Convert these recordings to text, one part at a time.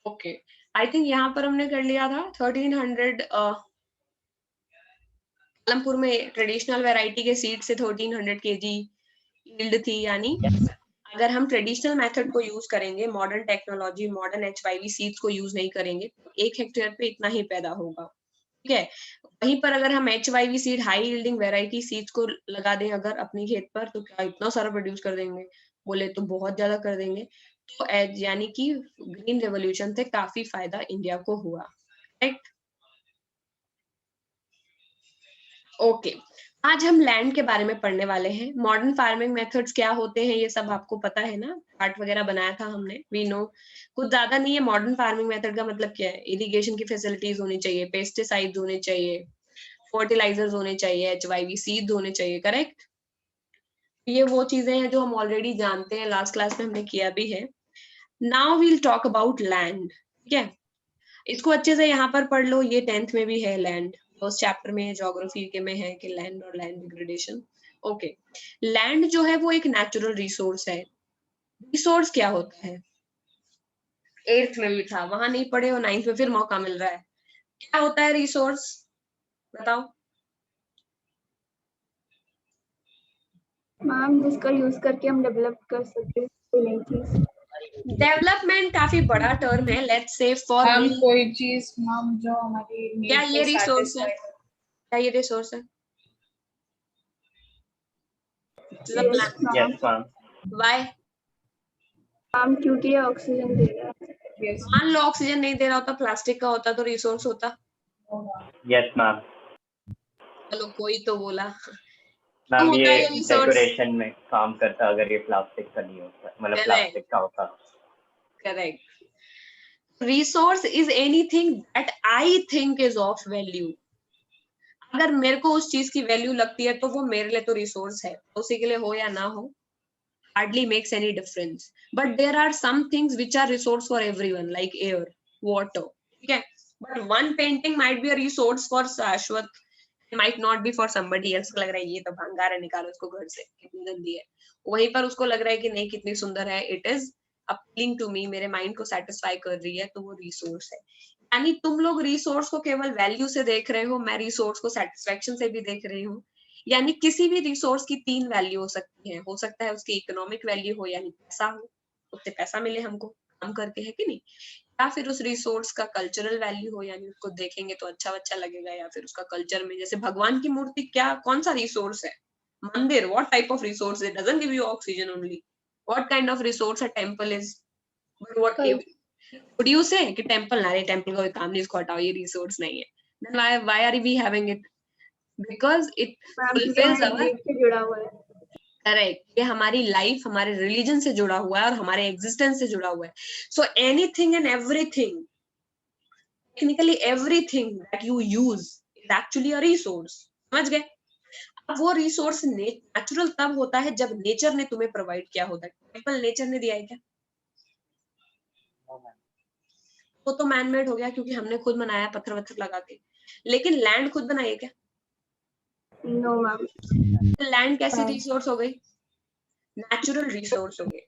Okay, I think यहाँ पर हमने कर लिया था 1300 पालमपुर में ट्रेडिशनल वैरायटी के सीड से 1300 केजी यील्ड थी, यानी अगर हम ट्रेडिशनल मेथड को यूज करेंगे, modern technology, modern HYV seeds को यूज नहीं करेंगे, तो 1 हेक्टेयर पे इतना ही पैदा होगा। ठीक है, वहीं पर अगर हम HYV seed, high yielding variety seeds को लगा दें अगर अपनी खेत पर, तो क्या इतना सारा प्रोड्यूस कर देंगे? बोले तो बहुत ज्यादा कर देंगे। तो यानी कि ग्रीन रेवोल्यूशन से काफी फायदा इंडिया को हुआ, राइट? ओके, आज हम लैंड के बारे में पढ़ने वाले हैं। मॉडर्न फार्मिंग मेथड्स क्या होते हैं ये सब आपको पता है ना, चार्ट वगैरह बनाया था हमने, वी नो। कुछ ज्यादा नहीं है। मॉडर्न फार्मिंग मेथड का मतलब क्या है? इरिगेशन की फैसिलिटीज होनी चाहिए, पेस्टिसाइड्स होने चाहिए, फर्टिलाइजर्स होने चाहिए, HYV सीड होने चाहिए, करेक्ट? ये वो चीजें हैं जो हम ऑलरेडी जानते हैं, लास्ट क्लास में हमने किया भी है। Now we'll talk about land. ठीक है, इसको अच्छे से यहाँ पर पढ़ लो, ये 10th में भी है लैंड, फर्स्ट चैप्टर में है, ज्योग्राफी के में है कि लैंड और लैंड डिग्रेडेशन। ओके, लैंड जो है वो एक नेचुरल रिसोर्स है। रिसोर्स क्या होता है? 8th में भी था, वहां नहीं पढ़े हो, 9th में फिर मौका मिल रहा है। क्या होता है रिसोर्स, बताओ? मैम, जिसका यूज करके हम डेवलप कर सकते कोई नई चीज। डेवलपमेंट काफी बड़ा टर्म है, लेट्स से फॉर हम मी। कोई चीज मैम जो हमारी क्या नीड ये को रिसोर्स है? satisfy क्या ये रिसोर्स है? Yes, Yes, ma'am. ma'am. Why? Ma'am, क्योंकि ये ऑक्सीजन दे रहा है। yes मान लो ऑक्सीजन नहीं दे रहा होता, प्लास्टिक का होता, तो रिसोर्स होता? Yes, ma'am. चलो कोई तो बोला। मैम होता ये है ये रिसोर्स? डेकोरेशन में काम करता अगर ये प्लास्टिक का नहीं होता, मतलब करेक्ट, प्लास्टिक का होता। Correct. Resource is anything that I think is of value. अगर मेरे को उस चीज की वैल्यू लगती है तो वो मेरे लिए तो रिसोर्स है, उसी के लिए हो या ना हो, hardly makes any difference. But there are some things which are resource for everyone, like air, water. Okay, but one painting might be a resource for Shashwat, might not be for somebody else. लग रहा है ये तो भंगार है, निकालो उसको घर से, कितनी गंदी है। वहीं पर उसको लग रहा है कि नहीं कितनी सुंदर है, it is appealing to me, मेरे माइंड को सेटिस्फाई कर रही है, तो वो रिसोर्स है। यानी तुम लोग रिसोर्स को केवल वैल्यू से देख रहे हो, मैं रिसोर्स को सेटिस्फेक्शन से भी देख रही हूँ। यानी किसी भी रिसोर्स की 3 वैल्यू हो सकती है। हो सकता है उसकी इकोनॉमिक वैल्यू हो, यानी पैसा हो, उससे पैसा मिले हमको काम करके, है कि नहीं? या फिर उस रिसोर्स का कल्चरल वैल्यू हो, यानी उसको देखेंगे तो अच्छा अच्छा लगेगा, या फिर उसका कल्चर में, जैसे भगवान की मूर्ति, क्या कौन सा रिसोर्स है? मंदिर, what type of resource? It doesn't give you oxygen only. What kind of resource a temple is? But what would you से कि टेंपल ना, रे टेंपल का कोई काम नहीं, इसको हटाओ, ये रिसोर्स नहीं है। Then why are we having it? Because it ma'am, क्योंकि फुलफिल्स हमारे अवर, नीड से जुड़ा हुआ है। करेक्ट, ये हमारी लाइफ, हमारे रिलीजन से जुड़ा हुआ है और हमारे एग्जिस्टेंस से जुड़ा हुआ है। So anything and everything, technically everything that you use is actually a resource. समझ गए? अब वो रिसोर्स नेचुरल तब होता है जब नेचर ने तुम्हें प्रोवाइड किया होता है। टेम्पल नेचर ने दिया है क्या? वो तो मैनमेड हो गया क्योंकि हमने खुद बनाया पत्थर वत्थर लगा के। लेकिन लैंड खुद बनाई है क्या? No ma'am. लैंड कैसी रिसोर्स हो गई? नेचुरल रिसोर्स हो गई।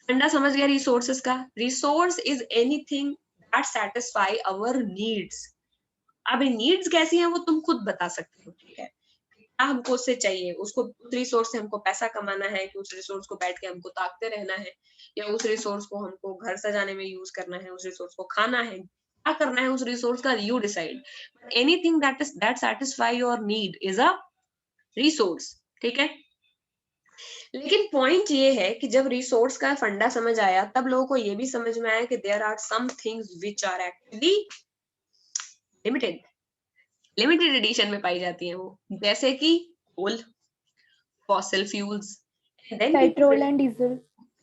फंडा समझ गया रिसोर्सेस का? Resource is anything that satisfy our needs. अब नीड्स कैसी हैं वो तुम खुद बता सकते हो, ठीक है? क्या हमको उससे चाहिए, उसको उस रिसोर्स से हमको पैसा कमाना है, कि उस रिसोर्स को बैठ के हमको ताकते रहना है, या उस रिसोर्स को हमको घर सजाने में यूज करना है, उस रिसोर्स को खाना है, क्या करना है उस रिसोर्स का, you decide. Anything that satisfy your need is a resource, ठीक है? लेकिन पॉइंट ये है कि जब रिसोर्स का फंडा समझ आया, तब लोगों को ये भी समझ में आया कि there are some things which are actually limited, limited edition में पाई जाती हैं वो, जैसे कि coal, fossil fuels, then petrol and diesel.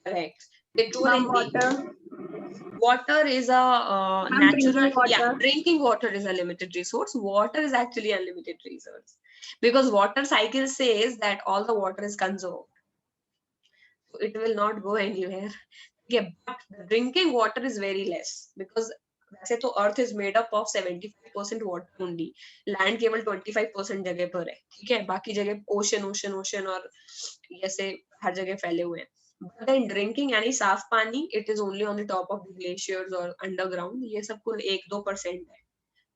Correct, petrol ma'am, and water. water is a ma'am, natural, drinking yeah, water. drinking water is a limited resource. Water is actually unlimited resource, because water cycle says that all the water is conserved, so it will not go anywhere. Yeah, but the drinking water is very less, because वैसे तो earth is made up of 75% water only, land केवल 25% जगह पर है, ठीक है? बाकी जगह ओशन ओशन ओशन और जैसे हर जगह फैले हुए हैं। बट देन ड्रिंकिंग यानी साफ पानी, it is only on the top of the glaciers और अंडरग्राउंड। ये सब कुल 1-2% है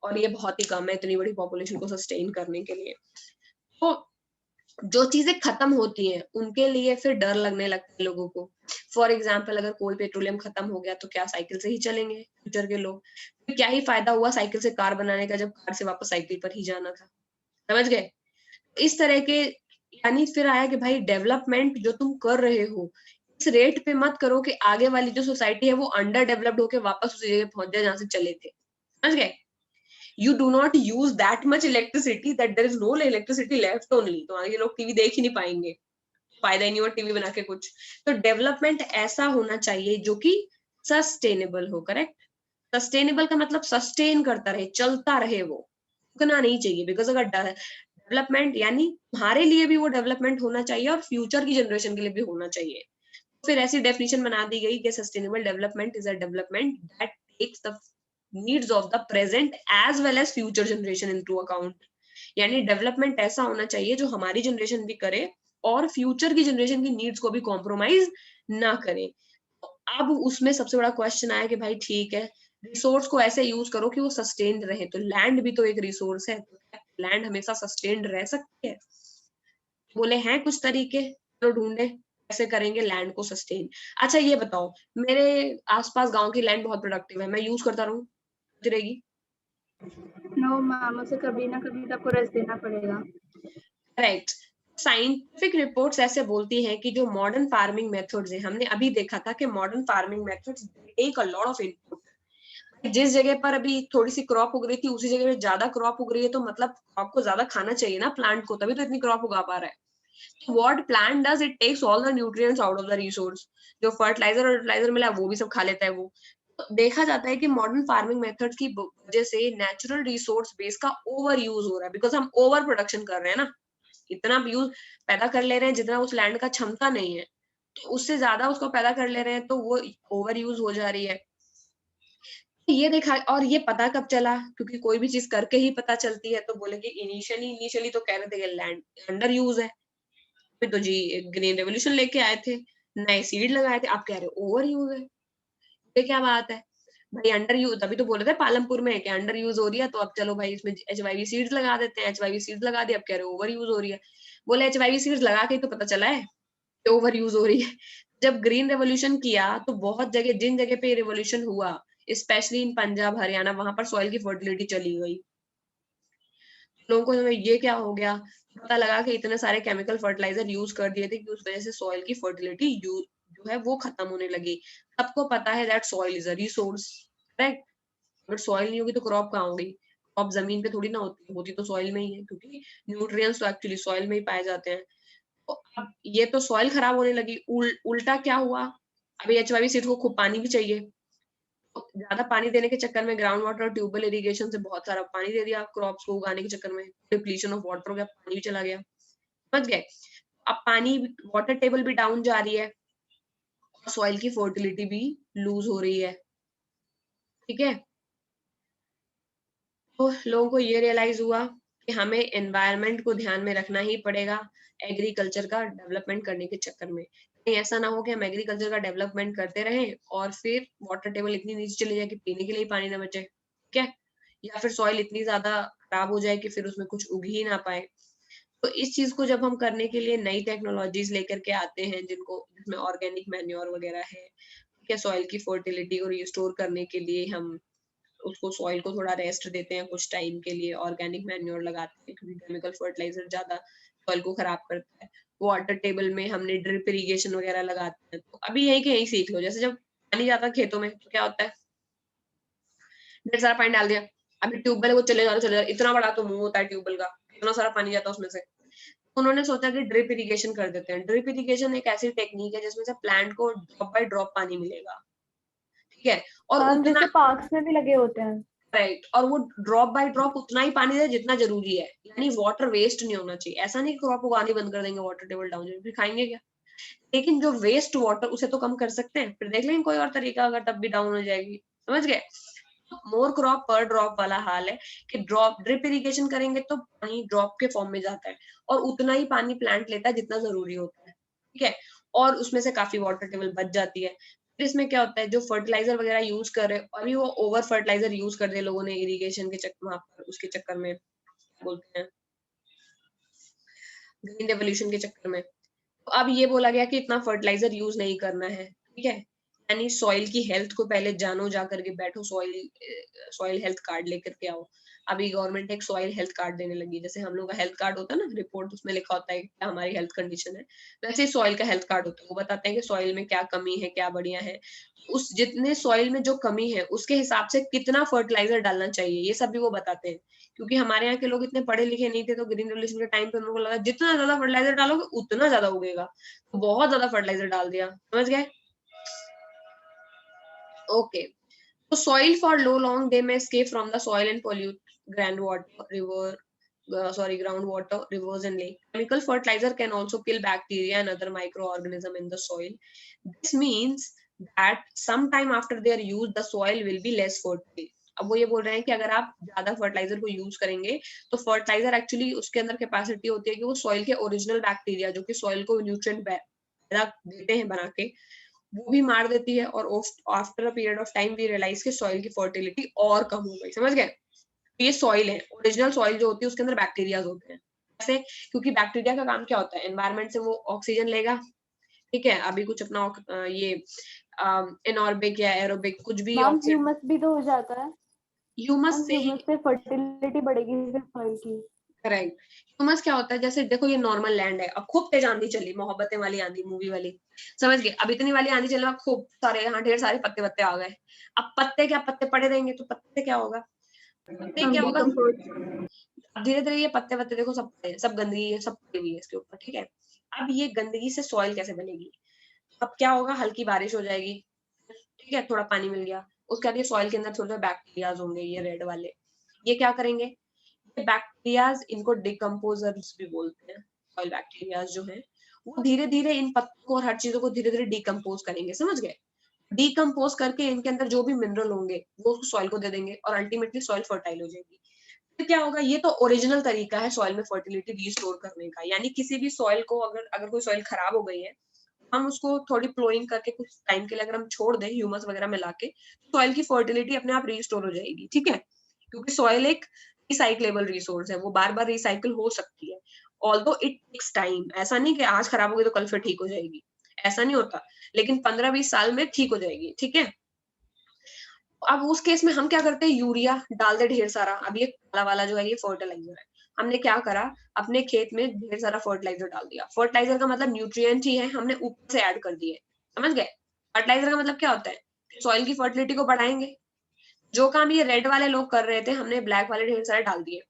और ये बहुत ही कम है इतनी बड़ी पॉपुलेशन को सस्टेन करने के लिए। तो जो चीजें खत्म होती हैं उनके लिए फिर डर लगने लगता है लोगों को। फॉर एग्जाम्पल अगर कोल पेट्रोलियम खत्म हो गया तो क्या साइकिल से ही चलेंगे फ्यूचर के लोग? फिर क्या ही फायदा हुआ साइकिल से कार बनाने का जब कार से वापस साइकिल पर ही जाना था। समझ गए? इस तरह के यानी फिर आया कि भाई डेवलपमेंट जो तुम कर रहे हो इस रेट पे मत करो कि आगे वाली जो सोसाइटी है वो अंडर डेवलप्ड होके वापस उसी जगह पहुंच जाए जहां से चले थे। समझ गए? You do not use that much electricity that there is no electricity left only, तो आगे लोग टीवी देख ही नहीं पाएंगे, फायदा ही नहीं हुआ टीवी बना के कुछ। तो डेवलपमेंट ऐसा होना चाहिए जो कि सस्टेनेबल हो। करेक्ट? सस्टेनेबल का मतलब सस्टेन करता रहे, चलता रहे, वो रुकना नहीं चाहिए। बिकॉज अगर डेवलपमेंट यानी तुम्हारे लिए भी वो डेवलपमेंट होना चाहिए और फ्यूचर की जनरेशन के लिए भी होना चाहिए। फिर ऐसी डेफिनेशन बना दी गई कि sustainable development is a development that takes the needs of the present as well as future generation into account. यानी डेवलपमेंट ऐसा होना चाहिए जो हमारी जनरेशन भी करे और फ्यूचर की जनरेशन की नीड्स को भी कॉम्प्रोमाइज ना करे। अब उसमें सबसे बड़ा क्वेश्चन आया कि भाई ठीक है रिसोर्स को ऐसे यूज करो कि वो सस्टेन्ड रहे। तो लैंड भी तो एक रिसोर्स है, लैंड हमेशा सस्टेन्ड रह सकती है? बोले हैं कुछ तरीके, तो ढूंढे कैसे करेंगे लैंड को सस्टेन। अच्छा ये बताओ, मेरे आसपास गांव की लैंड बहुत प्रोडक्टिव है, मैं यूज करता रहूं रहेगी? नो मैम, उसे कभी ना कभी तो आपको रेस्ट देना पड़ेगा। राइट। साइंटिफिक रिपोर्ट्स ऐसे बोलती हैं कि जो मॉडर्न फार्मिंग मेथड्स हैं, हमने अभी देखा था कि modern farming methods take a lot of input. जिस जगह पर अभी थोड़ी सी क्रॉप उग रही थी उसी जगह पे ज्यादा क्रॉप उग रही है, तो मतलब क्रॉप को ज्यादा खाना चाहिए ना प्लांट को, तभी तो इतनी क्रॉप उगा पा रहा है। What plant does, it takes all the nutrients out of the resource। जो फर्टिलाइजर मिला वो भी सब खा लेता है वो। तो देखा जाता है कि मॉडर्न फार्मिंग मेथड्स की वजह से नेचुरल रिसोर्स बेस का ओवर यूज हो रहा है। बिकॉज हम ओवर प्रोडक्शन कर रहे हैं ना, इतना यूज पैदा कर ले रहे हैं जितना उस लैंड का क्षमता नहीं है, तो उससे ज्यादा उसको पैदा कर ले रहे हैं, तो वो ओवर यूज हो जा रही है। ये देखा, और ये पता कब चला? क्योंकि कोई भी चीज करके ही पता चलती है। तो बोले कि इनिशियली तो कह रहे थे कि लैंड अंडर यूज है, फिर तो जी ग्रीन रेवोल्यूशन लेके आए थे, नए सीड लगाए थे, आप कह रहे हो ओवर यूज है। ये क्या बात है भाई? अंडर यूज तभी तो बोले थे पालमपुर में कि अंडर यूज हो रही है, तो अब चलो भाई इसमें HYV सीड्स लगा देते हैं। HYV सीड्स लगा दिए, अब कह रहे हो ओवर यूज हो रही है। बोले HYV सीड्स लगा के तो पता चला है कि ओवर यूज हो रही है। जब ग्रीन रेवोल्यूशन किया तो बहुत जगह, जिन जगह पे रेवोल्यूशन हुआ स्पेशली इन पंजाब हरियाणा, वहां पर सॉइल की फर्टिलिटी चली गई। लोगों को समझ ये क्या हो गया, पता लगा कि इतने सारे केमिकल फर्टिलाइजर यूज कर दिए थे कि उस वजह से सॉइल की फर्टिलिटी जो है वो खत्म होने लगी। सबको पता है that soil is a resource. Right? अगर सॉइल नहीं होगी तो क्रॉप कहाँ होगी? क्रॉप जमीन पे थोड़ी ना होती तो सॉइल में ही है, क्योंकि न्यूट्रिएंट्स तो एक्चुअली सॉइल में ही पाए जाते हैं। तो अब ये तो सॉइल खराब होने लगी, उल्टा क्या हुआ? अभी HYV सीड को खूब पानी भी चाहिए, ज्यादा पानी देने के चक्कर में ग्राउंड वाटर और ट्यूबवेल इरिगेशन से बहुत सारा पानी दे दिया क्रॉप्स को उगाने के चक्कर में, डिप्लीशन ऑफ वाटर हो गया, पानी भी चला गया। समझ गए? अब पानी, वाटर टेबल भी डाउन जा रही है और सॉइल की फर्टिलिटी भी लूज हो रही है। ठीक है? तो लोगों को ये रियलाइज हुआ कि हमें एनवायरनमेंट को ध्यान में रखना ही पड़ेगा एग्रीकल्चर का डेवलपमेंट करने के चक्कर में। कहीं ऐसा ना हो कि हम एग्रीकल्चर का डेवलपमेंट करते रहें और फिर वाटर टेबल इतनी नीचे चली जाए कि पीने के लिए पानी ना बचे। ठीक है? या फिर सॉइल इतनी ज्यादा खराब हो जाए कि फिर उसमें कुछ उग ही ना पाए। तो इस चीज को जब हम करने के लिए नई टेक्नोलॉजीज लेकर के आते हैं, जिसमें ऑर्गेनिक मैन्योर वगैरह है, ठीक है, सॉइल की फर्टिलिटी को रिस्टोर करने के लिए हम उसको सॉइल को थोड़ा रेस्ट देते हैं कुछ टाइम के लिए, ऑर्गेनिक मैन्योर लगाते हैं क्योंकि केमिकल फर्टिलाइजर ज्यादा सॉइल को खराब करता है। वाटर टेबल में हमने ड्रिप इरिगेशन वगैरह लगाते हैं। तो अभी यही के यही सीख लो, जैसे जब पानी जाता है खेतों में तो क्या होता है, ढेर सारा पानी डाल दिया, अभी ट्यूबवेल वो चले जा रहा, इतना बड़ा तो मुंह होता है ट्यूबवेल का, इतना सारा पानी जाता है उसमें से। उन्होंने सोचा कि ड्रिप इरिगेशन कर देते हैं। ड्रिप इरिगेशन एक ऐसी टेक्निक है जिसमें से प्लांट को ड्रॉप बाय ड्रॉप पानी मिलेगा। ठीक है? और हाँ, उतना, जैसे पार्क्स में भी लगे होते हैं। राइट, और वो ड्रॉप बाय ड्रॉप उतना ही पानी दे जितना जरूरी है, यानी वाटर वेस्ट नहीं होना चाहिए। ऐसा नहीं क्रॉप उगानी बंद कर देंगे, वाटर टेबल डाउन जाएगा, फिर खाएंगे क्या? लेकिन जो वेस्ट वाटर उसे तो कम कर सकते हैं, फिर देख लेंगे कोई और तरीका अगर तब भी डाउन हो जाएगी। समझ गए? मोर क्रॉप पर ड्रॉप वाला हाल है कि ड्रिप इरिगेशन करेंगे तो पानी ड्रॉप के फॉर्म में जाता है और उतना ही पानी प्लांट लेता है जितना जरूरी होता है। ठीक है? और उसमें से काफी वाटर टेबल बच जाती है। फिर इसमें क्या होता है, जो फर्टिलाइजर वगैरह यूज कर रहे हैं अभी वो ओवर फर्टिलाइजर यूज कर रहे लोगों ने इरिगेशन के चक्कर, वहां पर उसके चक्कर में बोलते हैं ग्रीन रेवोल्यूशन के चक्कर में। तो अब ये बोला गया कि इतना फर्टिलाइजर यूज नहीं करना है, ठीक है। यानी सॉइल की हेल्थ को पहले जानो, जा करके बैठो, सॉइल हेल्थ कार्ड लेकर के आओ। अभी गवर्नमेंट एक सॉइल हेल्थ कार्ड देने लगी, जैसे हम लोग का हेल्थ कार्ड होता है ना रिपोर्ट, उसमें लिखा होता है क्या हमारी हेल्थ कंडीशन है, वैसे ही सॉइल का हेल्थ कार्ड होता है। वो बताते हैं कि सॉइल में क्या कमी है, क्या बढ़िया है, उस जितने सॉइल में जो कमी है उसके हिसाब से कितना फर्टिलाइजर डालना चाहिए, ये सब भी वो बताते हैं। क्योंकि हमारे यहाँ के लोग इतने पढ़े लिखे नहीं थे, तो ग्रीन रेवोल्यूशन के टाइम पे उनको लगा जितना ज्यादा फर्टिलाइजर डालोगे उतना ज्यादा उगेगा, तो बहुत ज्यादा फर्टिलाइजर डाल दिया, समझ गए। ओके, तो soil for low long they may escape from the soil and pollute groundwater, rivers and lake. Chemical fertilizer can also kill bacteria and other microorganism in the soil. This means that sometime after their use the soil will be less fertile. अब वो ये बोल रहे हैं कि अगर आप ज्यादा फर्टिलाइजर को यूज करेंगे तो फर्टिलाइजर एक्चुअली उसके अंदर कैपेसिटी होती है कि वो सॉइल के ओरिजिनल बैक्टीरिया जो कि सॉइल को न्यूट्रिएंट पैदा देते हैं बना के, वो भी मार देती है। और after a period of time we realize कि सॉइल की फर्टिलिटी और कम हो गई, समझ गए। ये सॉइल है, ओरिजिनल सॉइल जो होती है उसके अंदर बैक्टीरिया होते हैं ऐसे, क्योंकि बैक्टीरिया का काम क्या होता है, एनवायरमेंट से वो ऑक्सीजन लेगा, ठीक है। अभी कुछ अपना ये एनॉर्बिक या एरोबिक कुछ भी मैम ऑक्सीजन, ह्यूमस भी तो हो जाता है। ह्यूमस मैम से ही, ह्यूमस से फर्टिलिटी बढ़ेगी फिर सॉइल की। करेक्ट। ह्यूमस क्या होता है, जैसे देखो ये नॉर्मल लैंड है, अब खूब तेज आंधी चली, मोहब्बतें वाली आंधी, मूवी वाली, समझ गए। अब इतनी वाली आंधी चले, खूब सारे यहाँ ढेर सारे पत्ते पत्ते आ गए। अब पत्ते क्या, पत्ते पड़े रहेंगे तो पत्ते क्या होगा, पत्ते क्या होगा, अब धीरे धीरे ये पत्ते पत्ते देखो सब पड़े हैं, सब गंदगी है, सब पड़ी हुई है इसके ऊपर, ठीक है। अब ये गंदगी से सॉइल कैसे बनेगी, अब क्या होगा, हल्की बारिश हो जाएगी, ठीक है, थोड़ा पानी मिल गया, उसके बाद ये सॉइल के अंदर थोड़े थोड़े बैक्टीरियाज होंगे, ये रेड वाले, ये क्या करेंगे, ये बैक्टीरियाज, इनको डिकम्पोजर्स भी बोलते हैं। सॉइल बैक्टीरियाज जो है वो धीरे धीरे इन पत्तों को और हर चीजों को धीरे धीरे डिकम्पोज करेंगे, समझ गए। डिकम्पोज करके इनके अंदर जो भी मिनरल होंगे वो सॉइल को दे देंगे और अल्टीमेटली सॉइल फर्टाइल हो जाएगी। फिर क्या होगा, ये तो ओरिजिनल तरीका है सॉइल में फर्टिलिटी रिस्टोर करने का। यानी किसी भी सॉइल को अगर अगर कोई सॉइल खराब हो गई है, हम उसको थोड़ी प्लोइंग करके कुछ टाइम के लिए अगर हम छोड़ दें ह्यूमस वगैरह मिला के, सॉइल की फर्टिलिटी अपने आप रिस्टोर हो जाएगी, ठीक है। क्योंकि सॉइल एक रिसाइक्लेबल रिसोर्स है, वो बार बार रिसाइकिल हो सकती है। ऑल्दो इट टेक्स टाइम, ऐसा नहीं कि आज खराब हो गई तो कल फिर ठीक हो जाएगी, ऐसा नहीं होता, लेकिन 15-20 साल में ठीक हो जाएगी, ठीक है। अब उस केस में हम क्या करते हैं, यूरिया डाल दे ढेर सारा। अब ये काला वाला जो है ये फर्टिलाइजर है, हमने क्या करा, अपने खेत में ढेर सारा फर्टिलाइजर डाल दिया। फर्टिलाइजर का मतलब न्यूट्रिएंट ही है, हमने ऊपर से ऐड कर दिए, समझ गए। फर्टिलाइजर का मतलब क्या होता है, सॉइल की फर्टिलिटी को बढ़ाएंगे। जो काम ये रेड वाले लोग कर रहे थे, हमने ब्लैक वाले ढेर सारे डाल दिए।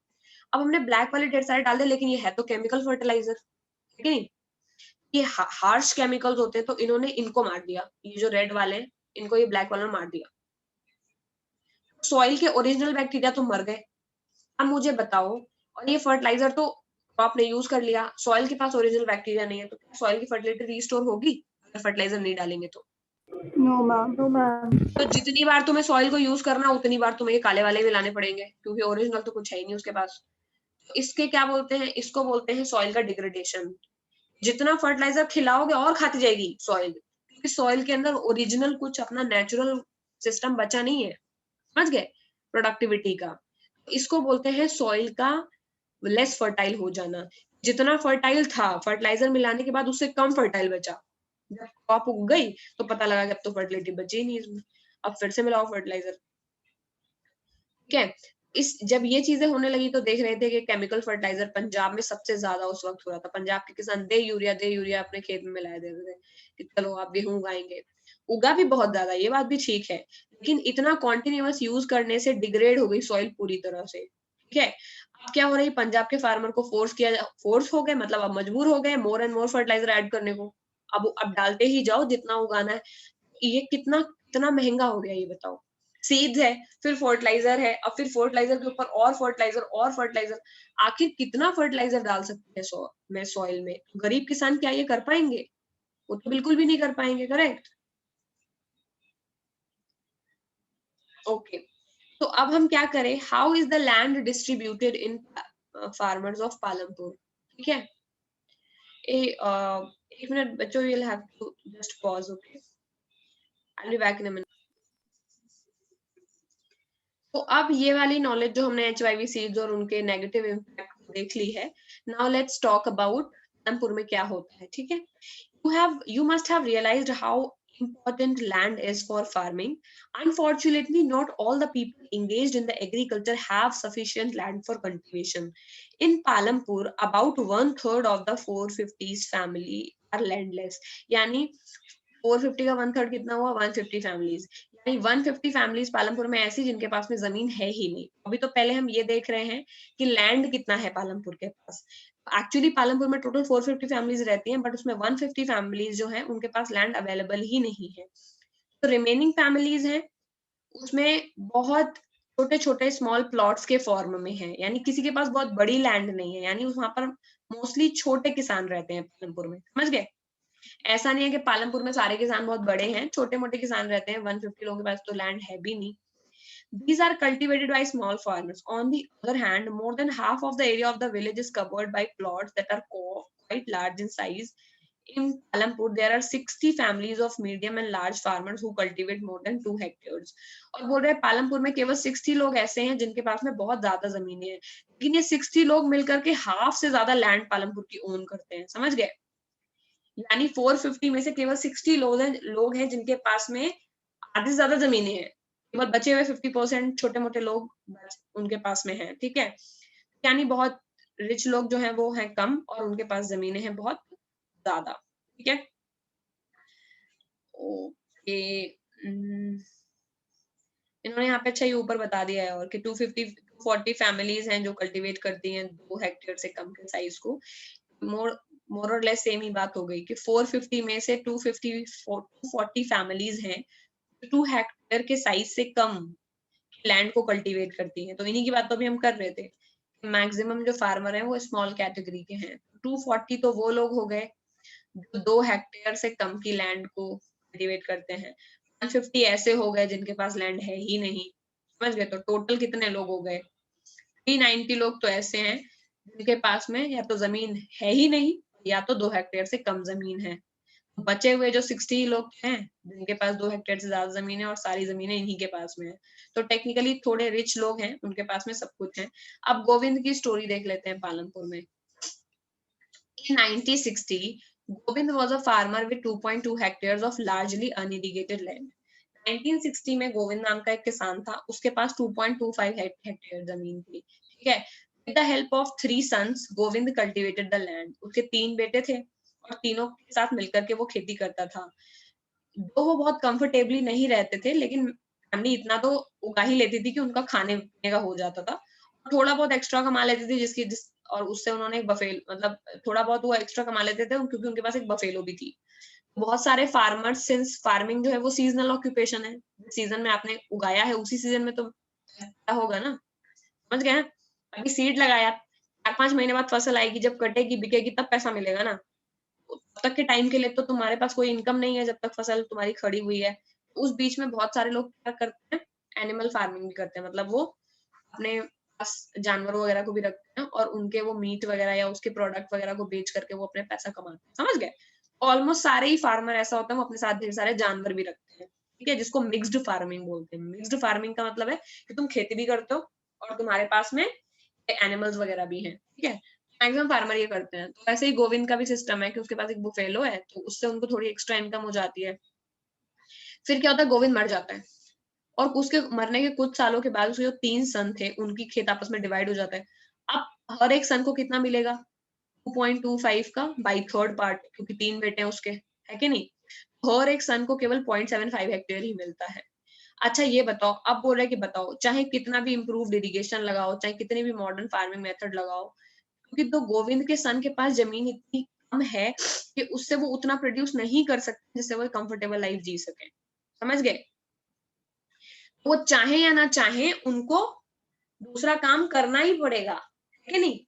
अब हमने ब्लैक वाले ढेर सारे डाल दिए, लेकिन ये है तो केमिकल फर्टिलाइजर, ठीक है नहीं। ये हार्श केमिकल्स होते हैं, तो इन्होंने इनको मार दिया, ये जो रेड वाले हैं इनको ये ब्लैक वाले ने मार दिया। सॉइल के ओरिजिनल बैक्टीरिया तो मर गए। अब मुझे बताओ, और ये फर्टिलाइजर तो क्रॉप ने यूज कर लिया, सॉइल के पास ओरिजिनल बैक्टीरिया नहीं है, तो सॉइल की फर्टिलिटी रिस्टोर होगी अगर फर्टिलाइजर नहीं डालेंगे तो। No ma'am. तो जितनी बार तुम्हें सॉइल को यूज करना उतनी बार तुम्हें ये काले वाले भी लाने पड़ेंगे, क्योंकि ओरिजिनल तो कुछ है ही नहीं उसके पास। इसके क्या बोलते हैं, इसको बोलते हैं सॉइल का डिग्रेडेशन। जितना फर्टिलाइजर खिलाओगे और खाती जाएगी सॉइल, क्योंकि सॉइल के अंदर ओरिजिनल कुछ अपना नेचुरल सिस्टम बचा नहीं है, समझ गए, प्रोडक्टिविटी का। इसको बोलते हैं सॉइल का लेस फर्टाइल हो जाना। जितना फर्टाइल था फर्टिलाइजर मिलाने के बाद उससे कम फर्टाइल बचा, जब क्रॉप उग गई तो पता लगा कि अब तो फर्टिलिटी बची ही नहीं इसमें, अब फिर से मिलाओ फर्टिलाइजर, ठीक है। इस जब ये चीजें होने लगी तो देख रहे थे कि केमिकल फर्टिलाइजर पंजाब में सबसे ज्यादा उस वक्त हो रहा था। पंजाब के किसान दे यूरिया अपने खेत में मिलाए देते थे कि चलो आप गेहूं उगाएंगे। उगा भी बहुत ज्यादा, ये बात भी ठीक है, लेकिन इतना कॉन्टिन्यूअस यूज करने से डिग्रेड हो गई सॉइल पूरी तरह से, ठीक है। अब क्या हो रही है, पंजाब के फार्मर को फोर्स हो गए, मतलब अब मजबूर हो गए more and more fertilizer add करने को। अब डालते ही जाओ जितना उगाना है। ये कितना कितना महंगा हो गया ये बताओ। सीड्स है, फिर फर्टिलाइजर है, अब फिर फर्टिलाइजर के ऊपर और फर्टिलाइजर और फर्टिलाइजर। आखिर कितना फर्टिलाइजर डाल सकते हैं सॉइल में, गरीब किसान क्या ये कर पाएंगे, वो तो बिल्कुल भी नहीं कर पाएंगे, करेक्ट। ओके, तो अब हम क्या करें, how is the land distributed in farmers of Palampur, ठीक है। एक मिनट बच्चों, you'll have to just pause, okay? I'll be back in a minute. तो अब ये वाली नॉलेज जो हमने HIV सीड्स और उनके नेगेटिव इम्पैक्ट देख ली है, now let's talk about Palampur में क्या होता है, ठीक है? You must have realized how important land is for farming. Unfortunately, not all the people engaged in the agriculture have sufficient land for cultivation. In Palampur, about 1/3 of the 450s family are landless. यानी 450 का 1/3 कितना हुआ? 150 families. यानी 150 families Palampur में ऐसी जिनके पास में जमीन है ही नहीं। अभी तो पहले हम ये देख रहे हैं कि लैंड कितना है पालमपुर के पास। एक्चुअली पालमपुर में टोटल 450 फैमिलीज रहती हैं, बट उसमें 150 फैमिलीज जो हैं उनके पास लैंड अवेलेबल ही नहीं है। तो रिमेनिंग फैमिलीज हैं उसमें बहुत छोटे छोटे स्मॉल प्लॉट्स के फॉर्म में है, यानी किसी के पास बहुत बड़ी लैंड नहीं है, यानी वहां पर मोस्टली छोटे किसान रहते हैं पालमपुर में। समझ गए? ऐसा नहीं है कि पालमपुर में सारे किसान बहुत बड़े हैं, छोटे मोटे किसान रहते हैं। 150 लोगों के पास तो लैंड है भी नहीं। These are cultivated by small farmers. On the other hand, more than half of the area of the village is covered by plots that are quite large in size. In Palampur, there are 60 families of medium and large farmers who cultivate more than 2 hectares. और बोल रहे हैं पालमपुर में केवल 60 लोग ऐसे हैं जिनके पास में बहुत ज्यादा जमीनें हैं, लेकिन ये 60 लोग मिलकर के हाफ से ज्यादा लैंड पालमपुर की ओन करते हैं। समझ गए? यानी 450 में से केवल 60 लोग हैं जिनके पास में आधे से ज्यादा जमीनें हैं, केवल बचे हुए 50% छोटे मोटे लोग उनके पास में हैं। ठीक है? यानी बहुत रिच लोग जो हैं वो हैं कम और उनके पास जमीनें हैं बहुत ज्यादा। ठीक है? ओके, इन्होंने यहाँ पे अच्छा ये ऊपर बता दिया है और कि 240 फैमिलीज हैं जो कल्टीवेट करती हैं 2 हेक्टेयर से कम के साइज को। मोर और लेस सेम ही बात हो गई कि 450 में से 240 फैमिलीज हैं 2 हेक्टेयर के साइज से कम लैंड को कल्टीवेट करती हैं। तो इन्हीं की बात तो अभी हम कर रहे थे। मैक्सिमम जो फार्मर हैं वो स्मॉल कैटेगरी के हैं। 240 तो वो लोग हो गए जो 2 हेक्टेयर से कम की लैंड को कल्टीवेट करते हैं। 150 ऐसे हो गए जिनके पास लैंड है ही नहीं। समझ गए? तो टोटल कितने लोग हो गए? 390 लोग तो ऐसे हैं जिनके पास में या तो जमीन है ही नहीं या तो 2 हेक्टेयर से कम जमीन है। बचे हुए जो 60 लोग हैं जिनके पास 2 हेक्टेयर से ज्यादा जमीन है और सारी जमीनें इन्हीं के पास में है। तो टेक्निकली थोड़े रिच लोग हैं, उनके पास में सब कुछ है। अब गोविंद की स्टोरी देख लेते हैं पालनपुर में। In 1960, Govind was a farmer with 2.2 hectares of largely unirrigated land. 1960 में गोविंद नाम का एक किसान था, उसके पास 2.25 हेक्टेयर जमीन थी। ठीक है? With the help of 3 sons, Govind cultivated the land. उसके 3 बेटे थे और तीनों के साथ मिलकर के वो खेती करता था। तो वो बहुत कंफर्टेबली नहीं रहते थे, लेकिन फैमिली इतना तो उगा ही लेती थी कि उनका खाने पीने का हो जाता था। थोड़ा बहुत एक्स्ट्रा कमा लेते थे और उससे उन्होंने एक बफेल मतलब थोड़ा बहुत वो एक्स्ट्रा कमा लेते थे क्योंकि उनके पास एक बफेलो भी थी। बहुत सारे फार्मर्स, सिंस फार्मिंग जो है वो सीजनल ऑक्यूपेशन है, सीजन में आपने उगाया है उसी सीजन में तो होगा ना। समझ गए? अभी सीड लगाया 4-5 महीने बाद फसल आएगी, जब कटेगी बिकेगी तब पैसा मिलेगा ना। तब तक के टाइम के लिए तो तुम्हारे पास कोई इनकम नहीं है जब तक फसल तुम्हारी खड़ी हुई है। उस बीच में बहुत सारे लोग क्या करते हैं, एनिमल फार्मिंग भी करते हैं। मतलब वो अपने पास जानवरों वगैरह को भी रखते हैं और उनके वो मीट वगैरह या उसके प्रोडक्ट वगैरह को बेच करके वो अपने पैसा कमाते हैं। समझ गए? ऑलमोस्ट सारे ही फार्मर ऐसा होता है वो अपने साथ ढेर सारे जानवर भी रखते हैं। ठीक है? जिसको मिक्स्ड फार्मिंग बोलते हैं। मिक्स्ड फार्मिंग का मतलब है कि तुम खेती भी करते हो और तुम्हारे पास में एनिमल्स वगैरह भी हैं। ठीक है? मैक्सिमम फार्मर ये करते हैं। तो ऐसे ही गोविंद का भी सिस्टम है कि उसके पास एक बुफेलो है तो उससे उनको थोड़ी एक्स्ट्रा इनकम हो जाती है। फिर क्या होता है, गोविंद मर जाता है और उसके मरने के कुछ सालों के बाद उसके जो 3 सन थे उनकी खेत आपस में डिवाइड हो जाता है। अब हर एक सन को कितना मिलेगा? 2.25 का बाई थर्ड पार्ट, क्योंकि 3 बेटे हैं उसके, है कि नहीं? हर एक सन को केवल 0.75 हेक्टेयर ही मिलता है। अच्छा ये बताओ, अब बोल रहे कि बताओ चाहे कितना भी इम्प्रूव्ड इरिगेशन लगाओ, चाहे कितनी भी मॉडर्न फार्मिंग मेथड लगाओ, क्योंकि तो गोविंद के सन के पास जमीन इतनी कम है कि उससे वो उतना प्रोड्यूस नहीं कर सकते जिससे वो कंफर्टेबल लाइफ जी सके। समझ गए? वो चाहे या ना चाहे उनको दूसरा काम करना ही पड़ेगा, है कि नहीं?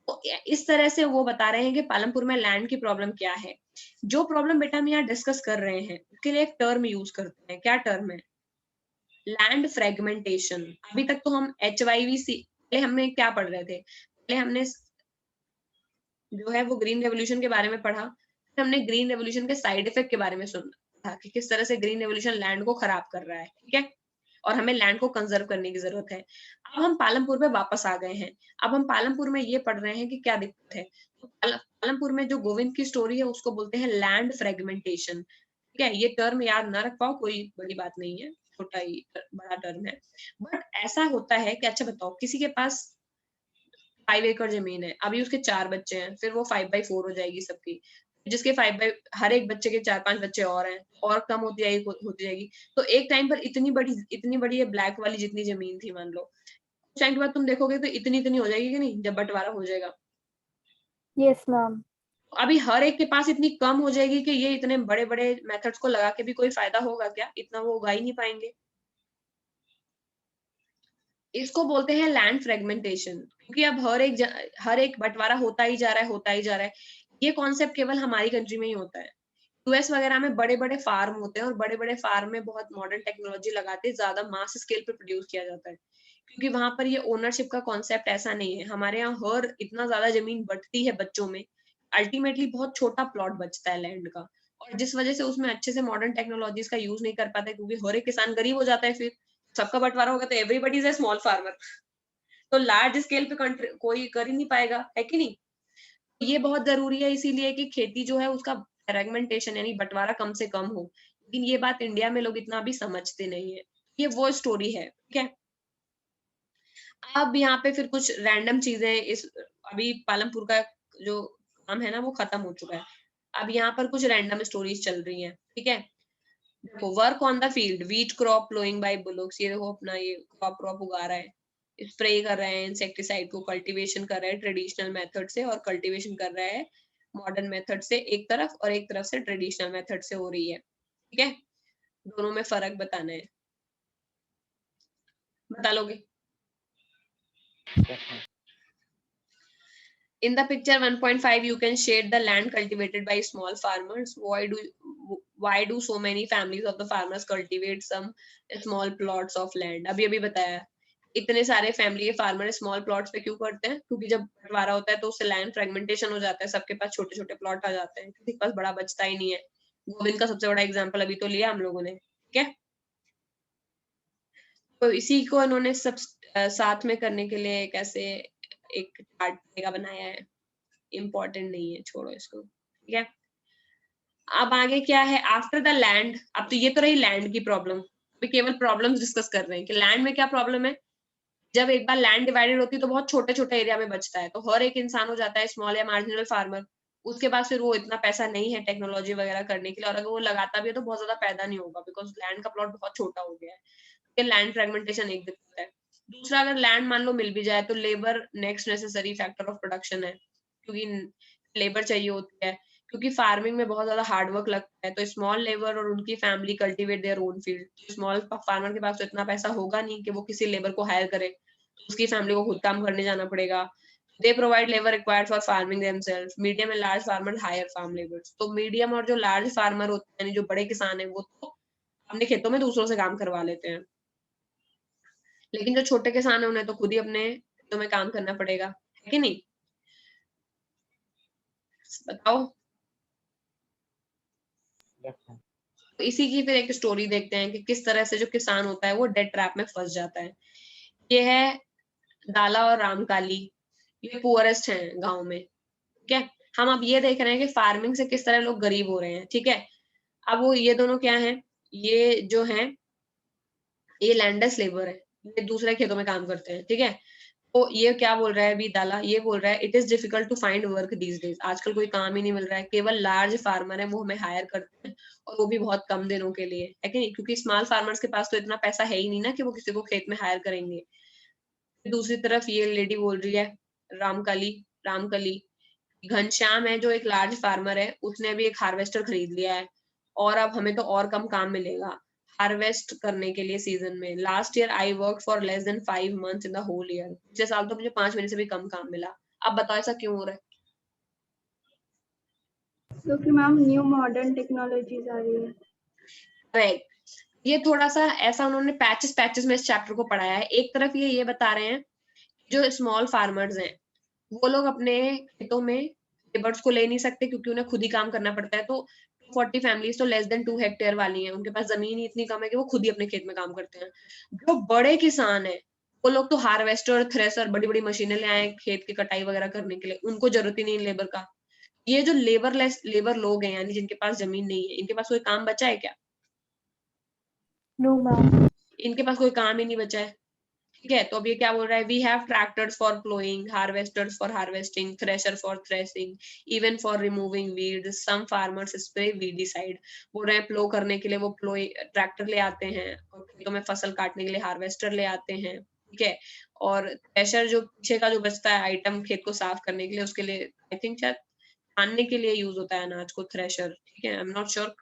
तो इस तरह से वो बता रहे हैं कि पालमपुर में लैंड की प्रॉब्लम क्या है। जो प्रॉब्लम बेटा हम यहाँ डिस्कस कर रहे हैं उसके लिए एक टर्म यूज करते हैं। क्या टर्म है? Land fragmentation. अभी तक तो हम HYVC पहले हमने क्या पढ़ रहे थे? पहले हमने जो है वो ग्रीन रेवोल्यूशन के बारे में पढ़ा, फिर हमने ग्रीन रेवोल्यूशन के साइड इफेक्ट के बारे में सुना कि किस तरह से ग्रीन रेवोल्यूशन लैंड को खराब कर रहा है, ठीक है, और हमें लैंड को कंजर्व करने की जरूरत है। अब हम पालमपुर में वापस आ गए हैं। अब हम पालमपुर में ये पढ़ रहे हैं कि क्या दिक्कत है। तो पालमपुर में जो गोविंद की स्टोरी है उसको बोलते हैं लैंड फ्रेगमेंटेशन, ठीक है। ये टर्म याद ना रख पाओ कोई बड़ी बात नहीं है, छोटा ही बड़ा टर्म है, बट ऐसा होता है कि अच्छा बताओ किसी के पास 5 एकड़ जमीन है, अभी उसके 4 बच्चे हैं, फिर वो 5/4 हो जाएगी सबकी, जिसके 5 बाई हर एक बच्चे के 4-5 बच्चे और हैं, और कम होती जाएगी होती जाएगी। तो एक टाइम पर इतनी बड़ी ये ब्लैक वाली जितनी जमीन थी मान लो, कुछ टाइम के बाद तुम देखोगे तो इतनी हो जाएगी कि नहीं, जब बंटवारा हो जाएगा। Yes ma'am. अभी हर एक के पास इतनी कम हो जाएगी कि ये इतने बड़े बड़े मेथड्स को लगा के भी कोई फायदा होगा क्या, इतना वो उगा ही नहीं पाएंगे। इसको बोलते हैं लैंड फ्रेगमेंटेशन, क्योंकि अब हर एक बंटवारा होता ही जा रहा है। ये कॉन्सेप्ट केवल हमारी कंट्री में ही होता है। यूएस वगैरह में बड़े बड़े फार्म होते हैं और बड़े बड़े फार्म में बहुत मॉडर्न टेक्नोलॉजी लगाते ज्यादा मास स्केल पे प्रोड्यूस किया जाता है, क्योंकि वहां पर ये ओनरशिप का कॉन्सेप्ट ऐसा नहीं है। हमारे यहाँ हर इतना ज्यादा जमीन बंटती है बच्चों में, अल्टीमेटली बहुत छोटा प्लॉट बचता है लैंड का, और जिस वजह से उसमें अच्छे से मॉडर्न टेक्नोलॉजीज का यूज नहीं कर पाता, क्योंकि हर एक किसान गरीब हो जाता है, फिर सबका बंटवारा होगा तो everybody is a small farmer, तो लार्ज स्केल पे कोई कर ही नहीं पाएगा, है कि नहीं। ये बहुत जरूरी है इसीलिए कि खेती जो है उसका फ्रेगमेंटेशन यानी बंटवारा कम से कम हो, लेकिन ये बात इंडिया में लोग इतना भी समझते नहीं है। ये वो स्टोरी है, ठीक है। अब यहाँ पे फिर कुछ रैंडम चीजें इस अभी पालमपुर का जो काम है ना वो खत्म हो चुका है। अब यहाँ पर कुछ रैंडम स्टोरीज चल रही हैं, ठीक है। देखो, work on the field, wheat crop ploughing by bullocks, ये देखो अपना ये क्रॉप उगा रहा है, स्प्रे कर रहे हैं इंसेक्टिसाइड को, कल्टीवेशन कर रहा है ट्रेडिशनल मेथड से और कल्टीवेशन कर रहा है मॉडर्न मेथड से, एक तरफ और एक तरफ से ट्रेडिशनल मेथड से हो रही है, ठीक है। दोनों में फर्क बताना है, बता लोगे। In the picture 1.5 you can shade the land cultivated by small farmers. Why do so many families of the farmers cultivate some small plots of land? अभी बताया, इतने सारे फैमिली के फार्मर स्मॉल प्लॉट्स पे क्यों करते हैं, क्योंकि जब बंटवारा होता है तो उससे लैंड फ्रेगमेंटेशन हो जाता है, सबके पास छोटे छोटे प्लॉट आ जाते हैं, किसी के पास बड़ा बचता ही नहीं है। गोविंद का सबसे बड़ा एग्जांपल अभी तो लिया हम लोगों ने, ठीक है। तो इसी को इन्होंने सब साथ में करने के लिए कैसे एक चार्ट का बनाया है, इम्पोर्टेंट नहीं है, छोड़ो इसको, ठीक है। अब आगे क्या है, आफ्टर द लैंड। अब तो ये तो रही लैंड की प्रॉब्लम, अभी केवल प्रॉब्लम्स डिस्कस कर रहे हैं कि लैंड में क्या प्रॉब्लम है। जब एक बार लैंड डिवाइडेड होती है तो बहुत छोटे छोटे एरिया में बचता है, तो हर एक इंसान हो जाता है स्मॉल या मार्जिनल फार्मर, उसके पास फिर वो इतना पैसा नहीं है टेक्नोलॉजी वगैरह करने के लिए, और अगर वो लगाता भी है तो बहुत ज्यादा पैदा नहीं होगा, बिकॉज लैंड का प्लॉट बहुत छोटा हो गया है। लैंड फ्रेगमेंटेशन एक दिक्कत है। दूसरा, अगर लैंड मान लो मिल भी जाए तो labour next necessary factor of production है, क्योंकि लेबर चाहिए होती है, क्योंकि फार्मिंग में बहुत ज्यादा हार्ड वर्क लगता है। तो स्मॉल लेबर और उनकी family cultivate their own field. Small farmer के पास तो इतना पैसा होगा नहीं कि वो किसी लेबर को हायर करे, उसकी फैमिली को खुद काम करने जाना पड़ेगा। They provide labour required for farming themselves. Medium and large farmer hire farm labours. तो मीडियम और जो लार्ज फार्मर होते हैं यानी जो बड़े किसान है, वो तो अपने खेतों में दूसरों से काम करवा लेते हैं, लेकिन जो छोटे किसान है उन्हें तो खुद ही अपने खेतों में काम करना पड़ेगा, है कि नहीं। बताओ। तो इसी की फिर एक स्टोरी देखते हैं कि किस तरह से जो किसान होता है वो डेट ट्रैप में फंस जाता है। ये है दाला और रामकाली, ये पुअरेस्ट हैं गांव में, ठीक है। हम अब ये देख रहे हैं कि फार्मिंग से किस तरह लोग गरीब हो रहे हैं, ठीक है। अब वो ये दोनों क्या हैं, ये जो हैं ये लैंडलेस लेबर है, ये दूसरे खेतों में काम करते हैं, ठीक है। तो ये क्या बोल रहा है अभी दाला, ये बोल रहा है it is difficult to find work these days. आजकल कोई काम ही नहीं मिल रहा है, केवल लार्ज फार्मर है वो हमें हायर करते हैं, और वो भी बहुत कम दिनों के लिए, है कि नहीं, क्योंकि स्मॉल फार्मर्स के पास तो इतना पैसा है ही नहीं ना कि वो किसी को खेत में हायर करेंगे। दूसरी तरफ ये लेडी बोल रही है रामकली, घनश्याम है जो एक लार्ज फार्मर है, उसने अभी एक हार्वेस्टर खरीद लिया है, और अब हमें तो और कम काम मिलेगा हार्वेस्ट करने के लिए सीजन में। Last year I work for less than 5 months in the whole year. पिछले साल तो मुझे 5 महीने से भी कम काम मिला। अब बताओ ऐसा क्यों हो रहा है। क्योंकि मैम न्यू मॉडर्न टेक्नोलॉजीज आ रही है। राइट। ये थोड़ा सा ऐसा उन्होंने पैचेस में इस चैप्टर को पढ़ाया है। एक तरफ ये बता रहे हैं जो स्मॉल फार्मर्स हैं वो लोग अपने खेतों में लेबर्स को ले नहीं सकते क्योंकि उन्हें खुद ही काम करना पड़ता है। तो 40 फैमिलीज तो लेस देन 2 हेक्टेयर वाली हैं, उनके पास जमीन ही इतनी कम है कि वो खुद ही अपने खेत में काम करते हैं। जो बड़े किसान है वो लोग तो हार्वेस्टर, थ्रेसर, बड़ी बड़ी मशीनें ले आए खेत की कटाई वगैरह करने के लिए, उनको जरूरत ही नहीं लेबर का। ये जो लेबर लोग हैं, यानी जिनके पास जमीन नहीं है, इनके पास कोई काम बचा है क्या? No ma'am. इनके पास कोई काम ही नहीं बचा है। ठीक है, तो अब ये क्या बोल रहा है, we have tractors for ploughing, harvesters for harvesting, thresher for threshing, even for removing weeds, some farmers spray weedicide. बोल रहे हैं प्लो करने के लिए वो ट्रैक्टर ले आते हैं, और खेतों में फसल काटने के लिए हार्वेस्टर ले आते हैं। ठीक है, और थ्रेशर जो पीछे का जो बचता है आइटम खेत को साफ करने के लिए, उसके लिए आई थिंक शायद छानने के लिए यूज होता है अनाज को थ्रेशर। ठीक है, आई एम नॉट श्योर,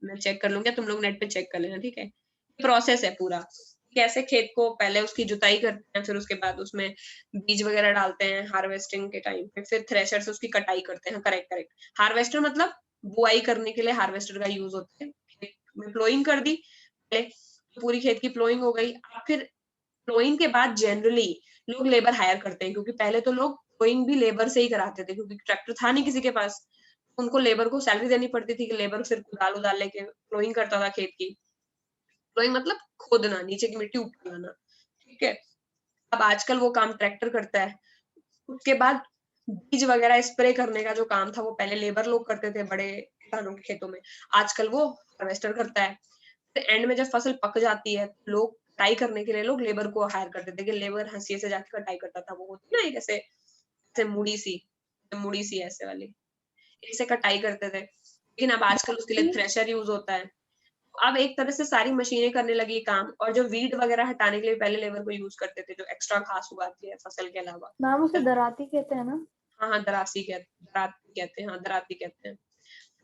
मैं चेक कर लूंगी, तुम लोग नेट पे चेक कर लेना। ठीक है, प्रोसेस है पूरा, कैसे खेत को पहले उसकी जुताई करते हैं, फिर उसके बाद उसमें बीज वगैरह डालते हैं हार्वेस्टिंग के टाइम पे, फिर थ्रेशर से उसकी कटाई करते हैं। करेक्ट करेक्ट, हार्वेस्टर मतलब बुआई करने के लिए हार्वेस्टर का यूज होता है। खेत में प्लोइंग कर दी पहले, पूरी खेत की प्लोइंग हो गई। फिर प्लोइंग के बाद जनरली लोग लेबर हायर करते हैं, क्योंकि पहले तो लोग प्लोइंग भी लेबर से ही कराते थे, क्योंकि ट्रैक्टर था नहीं किसी के पास। उनको लेबर को सैलरी देनी पड़ती थी कि लेबर फिर कुदाल उदाल लेके प्लोइंग करता था खेत की। प्लोइंग मतलब खोदना, नीचे की मिट्टी ऊपर लाना। ठीक है, अब आजकल वो काम ट्रैक्टर करता है। उसके बाद बीज वगैरह स्प्रे करने का जो काम था वो पहले लेबर लोग करते थे बड़े किसानों के खेतों में, आजकल वो हार्वेस्टर करता है। फिर एंड में जब फसल पक जाती है, लोग कटाई करने के लिए लोग लेबर को हायर करते थे, कि लेबर हंसिए से जाके कटाई करता था। वो होती ना एक ऐसे ऐसे मुड़ी सी ऐसे वाली, इससे कटाई करते थे। लेकिन अब आजकल उसके लिए थ्रेशर यूज होता है। अब एक तरह से सारी मशीनें करने लगी ये काम, और जो वीड वगैरह हटाने के लिए पहले लेबर को यूज करते थे, जो एक्स्ट्रा घास उगाती है फसल के अलावा। मैम उसे दराती कहते हैं ना? हाँ हाँ, दराती कहते हैं, हाँ दराती कहते हैं।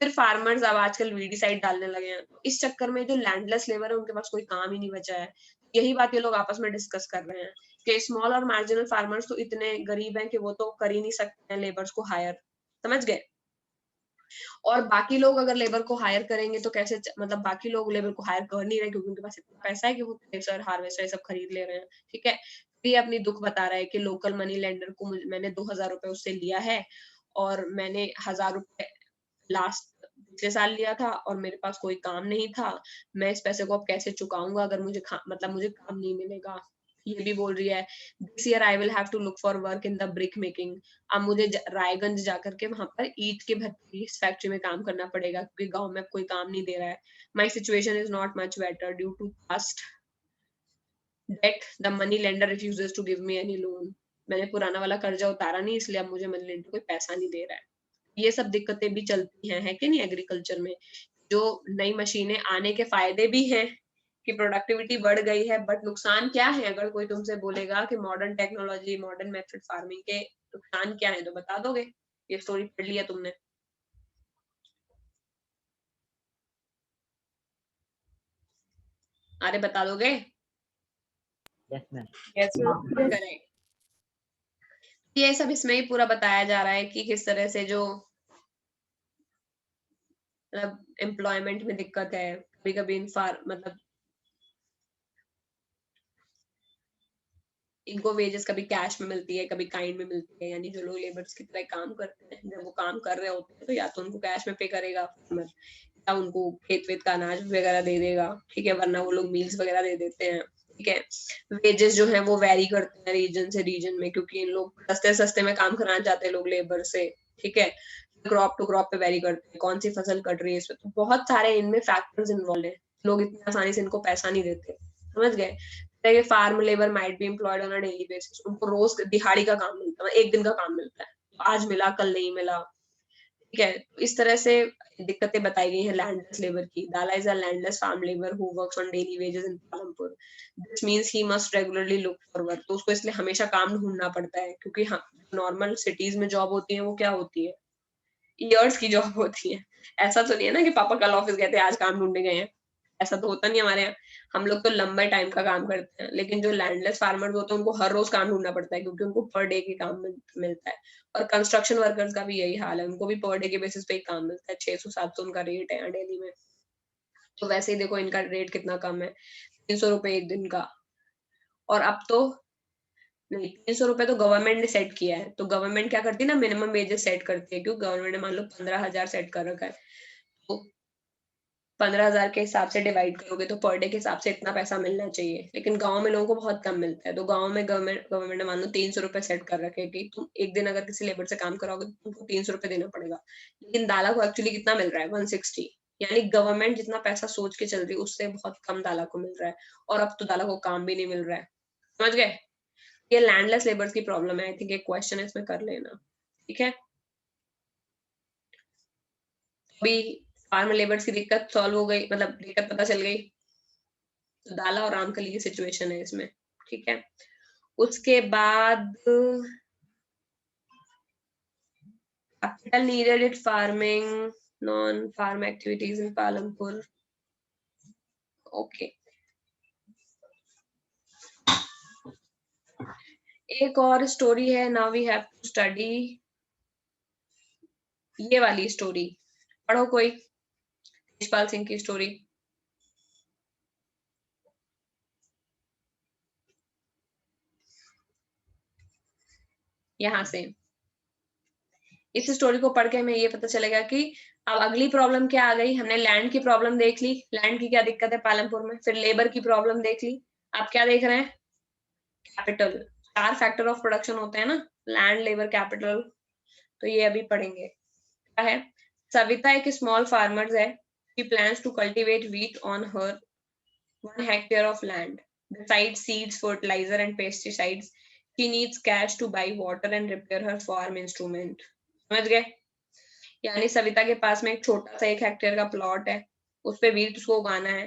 फिर फार्मर्स अब आजकल वीडीसाइड डालने लगे हैं। तो इस चक्कर में जो लैंडलेस लेबर है उनके पास कोई काम ही नहीं बचा है। यही बात ये लोग आपस में डिस्कस कर रहे हैं कि स्मॉल और मार्जिनल फार्मर्स तो इतने गरीब हैं कि वो तो कर ही नहीं सकते हैं लेबर्स को हायर। समझ गए? और बाकी लोग अगर लेबर को हायर करेंगे तो कैसे मतलब बाकी लोग लेबर को हायर कर नहीं रहे, क्योंकि उनके पास इतना पैसा है कि वो थ्रेशर, हार्वेस्टर सब खरीद ले रहे हैं। ठीक है, तो ये अपनी दुख बता रहा है कि लोकल मनी लेंडर को मैंने 2000 रुपए उससे लिया है, और मैंने 1000 रुपए लास्ट पिछले साल लिया था, और मेरे पास कोई काम नहीं था। मैं इस पैसे को अब कैसे चुकाऊंगा अगर मतलब मुझे काम नहीं मिलेगा। ये भी बोल रही है, this year I will have to look for work in the brick making. अब मुझे रायगंज जाकर के वहां पर ईंट के भट्टी इस फैक्ट्री में काम करना पड़ेगा, क्योंकि गांव में कोई काम नहीं दे रहा है। My situation is not much better due to past debt, the money lender refuses to give me any loan. मैंने पुराना वाला कर्जा उतारा नहीं, इसलिए अब मुझे मनी लेंडर कोई पैसा नहीं दे रहा है। ये सब दिक्कतें भी चलती हैं, है कि नहीं, एग्रीकल्चर में। जो नई मशीनें आने के फायदे भी हैं कि प्रोडक्टिविटी बढ़ गई है, बट नुकसान क्या है? अगर कोई तुमसे बोलेगा कि modern technology, modern method farming के नुकसान क्या है, तो बता दोगे? ये स्टोरी पढ़ लिया तुमने? अरे बता दोगे? Yes ma'am. Yes correct. ये सब इसमें ही पूरा बताया जा रहा है कि किस तरह से जो मतलब एम्प्लॉयमेंट में दिक्कत है, कभी कभी मतलब इनको वेजेस कभी कैश में मिलती है, कभी काइंड में मिलती है, यानी जो लोग लेबर्स की तरह काम करते हैं, जब वो काम कर रहे होते हैं तो या तो उनको कैश में पे करेगा फार्मर, या उनको खेत वेत का अनाज वगैरह दे देगा। ठीक है, वरना वो लोग मील्स वगैरह दे देते हैं। ठीक है, वेजेस जो है वो वेरी करते हैं रीजन से रीजन में, क्योंकि इन लोग सस्ते सस्ते में काम कराना चाहते हैं लोग लेबर से। ठीक है, क्रॉप टू क्रॉप पे वेरी करते हैं, कौन सी फसल कट रही है इसमें, तो बहुत सारे इनमें फैक्टर्स इन्वॉल्व है। लोग इतनी आसानी से इनको पैसा नहीं देते। समझ गए? Farm labour might be employed on a daily basis, उनको रोज दिहाड़ी का काम मिलता है, एक दिन का काम मिलता है, आज मिला कल नहीं मिला। ठीक है, तो इस तरह से दिक्कतें बताई गई हैं लैंडलेस लेबर की। Dala is a landless farm labour who works on daily wages in Palampur. This means he must regularly look for work. तो उसको इसलिए हमेशा काम ढूंढना पड़ता है, क्योंकि हाँ, नॉर्मल सिटीज में जॉब होती है वो क्या होती है, ईयर्स की जॉब होती है। ऐसा तो नहीं है ना कि पापा कल ऑफिस गए थे आज काम ढूंढने गए हैं, ऐसा तो होता नहीं हमारे यहाँ। हम लोग तो लंबे टाइम का काम करते हैं, लेकिन जो लैंडलेस फार्मर्स होते हैं उनको हर रोज काम ढूंढना पड़ता है, क्योंकि उनको पर डे के काम मिलता है। और कंस्ट्रक्शन वर्कर्स का भी यही हाल है, उनको भी पर डे के बेसिस पे ही काम मिलता है। 600-700 उनका रेट है डेली में। तो वैसे ही देखो इनका रेट कितना कम है, 300 रुपए एक दिन का। और अब तो नहीं, 300 रुपए तो गवर्नमेंट ने सेट किया है, तो गवर्नमेंट क्या करती है ना, मिनिमम वेजेस सेट करती है, क्योंकि गवर्नमेंट ने मान लो 15,000 सेट कर रखा है, तो 15,000 के हिसाब से डिवाइड करोगे तो पर डे के हिसाब से इतना पैसा मिलना चाहिए, लेकिन गांव में लोगों को बहुत कम मिलता है, तो गांव में गवर्नमेंट ने मान लो 300 रुपए सेट कर रखे हैं कि तुम एक दिन अगर किसी लेबर से काम कराओगे तो तुमको 300 रुपए देना पड़ेगा, लेकिन दाला को एक्चुअली कितना मिल रहा है, 160। यानी गवर्नमेंट जितना पैसा सोच के चल रही है उससे बहुत कम दाला को मिल रहा है, और अब तो दाला को काम भी नहीं मिल रहा है। समझ गए? ये लैंडलेस लेबर्स की प्रॉब्लम है। आई थिंक एक क्वेश्चन है इसमें कर लेना, ठीक है। अभी फार्म लेबर्स की दिक्कत सॉल्व हो गई, मतलब दिक्कत पता चल गई, तो दाला और रामकली की सिचुएशन है इसमें, ठीक है। उसके बाद capital needed in farming, non-farm activities in Palampur. Okay. एक और स्टोरी है, now we have to study ये वाली स्टोरी। पढ़ो कोई, तेजपाल सिंह की स्टोरी। यहां से इस स्टोरी को पढ़ के हमें ये पता चलेगा कि अब अगली प्रॉब्लम क्या आ गई। हमने लैंड की प्रॉब्लम देख ली, लैंड की क्या दिक्कत है पालमपुर में, फिर लेबर की प्रॉब्लम देख ली, आप क्या देख रहे हैं, कैपिटल। 4 फैक्टर ऑफ प्रोडक्शन होते हैं ना, लैंड, लेबर, कैपिटल, तो ये अभी पढ़ेंगे। क्या है, सविता एक स्मॉल फार्मर है, she plans to cultivate wheat on her 1 hectare of land. Besides seeds, fertilizer and pesticides, she needs cash to buy water and repair her farm instrument. समझ गए? यानी सविता के पास में एक छोटा सा 1 हेक्टेयर का प्लॉट है, उस पे व्हीट उसको उगाना है,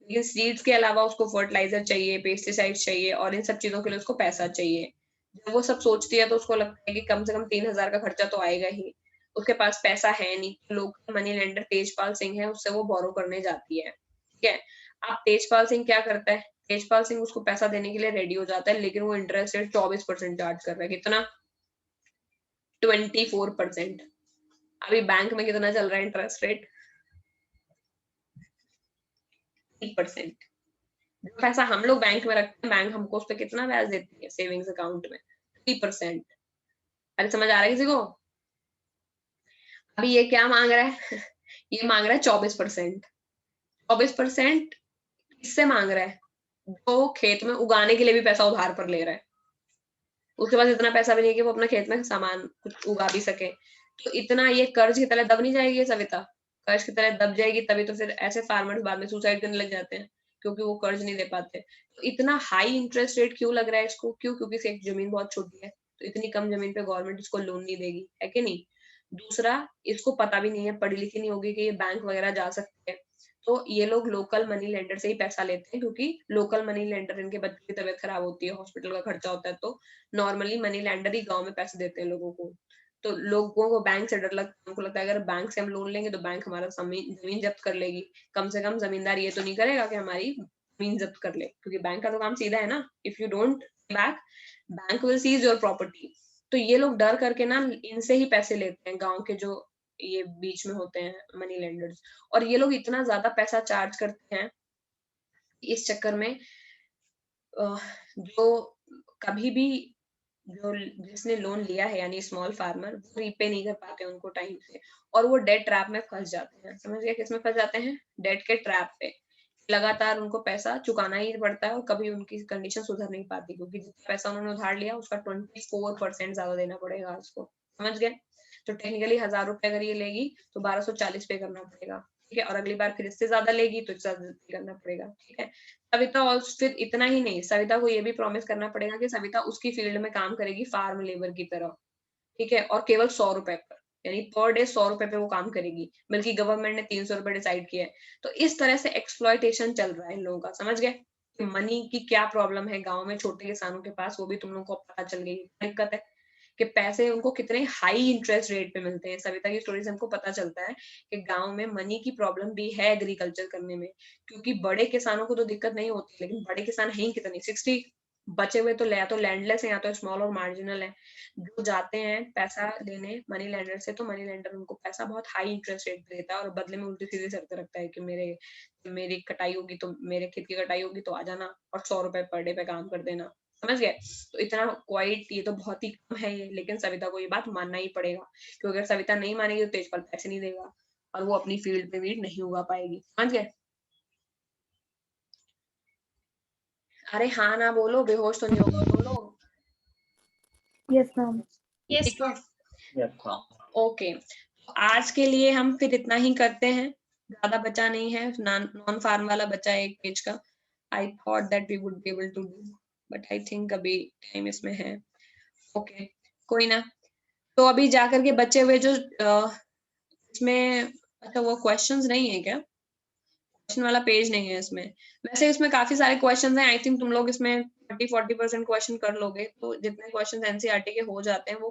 लेकिन सीड्स के अलावा उसको फर्टिलाइजर चाहिए, पेस्टिसाइड्स चाहिए, और इन सब चीजों के लिए उसको पैसा चाहिए। जब वो सब सोचती है तो उसको लगता है कि कम से कम 3,000 का खर्चा तो आएगा ही, उसके पास पैसा है नहीं। Local money lender Tejpal Singh है, उससे वो बोरो करने जाती है, ठीक है। अब तेजपाल सिंह क्या करता है, तेजपाल सिंह उसको पैसा देने के लिए रेडी हो जाता है, लेकिन वो इंटरेस्ट रेट 24% चार्ज कर रहा है। कितना? 24%। अभी बैंक में कितना चल रहा है इंटरेस्ट रेट? 3%। जो पैसा हम लोग बैंक में रखते हैं, बैंक हमको उस पर कितना ब्याज देती है सेविंग्स अकाउंट में? 3%। अरे समझ आ रहा है किसी को? अभी ये क्या मांग रहा है ये मांग रहा है 24%। 24% किससे मांग रहा है? जो खेत में उगाने के लिए भी पैसा उधार पर ले रहा है, उसके पास इतना पैसा भी नहीं है कि वो अपना खेत में सामान कुछ उगा भी सके। तो इतना ये कर्ज की तरह दब नहीं जाएगी ये सविता? कर्ज की तरह दब जाएगी तभी तो फिर ऐसे फार्मर्स बाद में सुसाइड करने लग जाते हैं, क्योंकि वो कर्ज नहीं दे पाते। तो इतना हाई इंटरेस्ट रेट क्यों लग रहा है इसको? क्यों? क्योंकि इसकी जमीन बहुत छोटी है, तो इतनी कम जमीन पे गवर्नमेंट इसको लोन नहीं देगी, है कि नहीं। दूसरा, इसको पता भी नहीं है, पढ़ी लिखी नहीं होगी कि ये बैंक वगैरह जा सकते हैं, तो ये लोग लोकल मनी लेंडर से ही पैसा लेते हैं, क्योंकि लोकल मनी लेंडर, इनके बच्चे की तबीयत खराब होती है, हॉस्पिटल का खर्चा होता है, तो नॉर्मली मनी लेंडर ही गांव में पैसे देते हैं लोगों को। तो लोगों को बैंक से डर लगता है, उनको लगता है अगर बैंक से हम लोन लेंगे तो बैंक हमारा जमीन जब्त कर लेगी। कम से कम जमींदार ये तो नहीं करेगा कि हमारी जमीन जब्त कर ले, क्योंकि बैंक का तो काम सीधा है ना, if you don't back, bank will sees your property. तो ये लोग डर करके ना इनसे ही पैसे लेते हैं, गांव के जो ये बीच में होते हैं मनी लेंडर्स। और ये लोग इतना ज्यादा पैसा चार्ज करते हैं इस चक्कर में, जो कभी भी जो जिसने लोन लिया है यानी स्मॉल फार्मर, वो रीपे नहीं कर पाते उनको टाइम से, और वो डेट ट्रैप में फंस जाते हैं। समझ गए? किस में फंस जाते हैं? डेट के ट्रैप पे। लगातार उनको पैसा चुकाना ही पड़ता है और कभी उनकी कंडीशन सुधर नहीं पाती, क्योंकि जितना पैसा उन्होंने उधार लिया उसका 24% ज्यादा देना पड़ेगा उसको। समझ गए? तो टेक्निकली 1,000 रुपए अगर ये लेगी तो 1240 पे करना पड़ेगा, ठीक है। और अगली बार फिर इससे ज्यादा लेगी तो इससे ज्यादा पे करना पड़ेगा, ठीक है। सविता और फिर इतना ही नहीं, सविता को ये भी प्रॉमिस करना पड़ेगा कि सविता उसकी फील्ड में काम करेगी फार्म लेबर की तरह, ठीक है, और केवल 100 रुपए पर, यानी पर डे 100 रुपए पे वो काम करेगी, बल्कि गवर्नमेंट ने 300 रुपए डिसाइड किया है। तो इस तरह से एक्सप्लॉयटेशन चल रहा है इन लोगों का। समझ गए मनी की क्या प्रॉब्लम है गांव में छोटे किसानों के पास? वो भी तुम लोगों को पता चल गई दिक्कत है कि पैसे उनको कितने हाई इंटरेस्ट रेट पे मिलते हैं। सविता की स्टोरी से हमको पता चलता है कि गांव में मनी की प्रॉब्लम भी है एग्रीकल्चर करने में, क्योंकि बड़े किसानों को तो दिक्कत नहीं होती, लेकिन बड़े किसान है ही कितने, 60 बचे हुए तो या तो लैंडलेस है या तो स्मॉल और मार्जिनल है, जो जाते हैं पैसा लेने मनी लेंडर से, तो मनी लेंडर उनको पैसा बहुत हाई इंटरेस्ट रेट पे देता है और बदले में उल्टी सीधी शर्तें रखता है कि मेरी कटाई होगी तो मेरे खेत की कटाई होगी तो आ जाना और 100 रुपए पर डे पे काम कर देना। समझ गए? तो इतना क्वाइट, ये तो बहुत ही कम है ये, लेकिन सविता को ये बात मानना ही पड़ेगा, क्योंकि अगर सविता नहीं मानेगी तो तेजपाल पैसे नहीं देगा और वो अपनी फील्ड पे भी नहीं उगा पाएगी। समझ गए? अरे हाँ ना बोलो, बेहोश तो नहीं होगा बोलो। Yes ma'am. ठीक है, यस मैम। ओके। आज के लिए हम फिर इतना ही करते हैं, ज्यादा बचा नहीं है, नॉन फार्म वाला बचा है 1 पेज का। I thought that we would be able to do, but I think अभी टाइम इसमें है। ओके, कोई ना। तो अभी जाकर के बचे हुए जो इसमें, अच्छा वो क्वेश्चंस नहीं है क्या? क्वेश्चन वाला पेज नहीं है इसमें। वैसे इसमें काफी सारे क्वेश्चंस हैं, आई थिंक तुम लोग इसमें 30-40% क्वेश्चन कर लोगे, तो जितने क्वेश्चन एनसीईआरटी के हो जाते हैं वो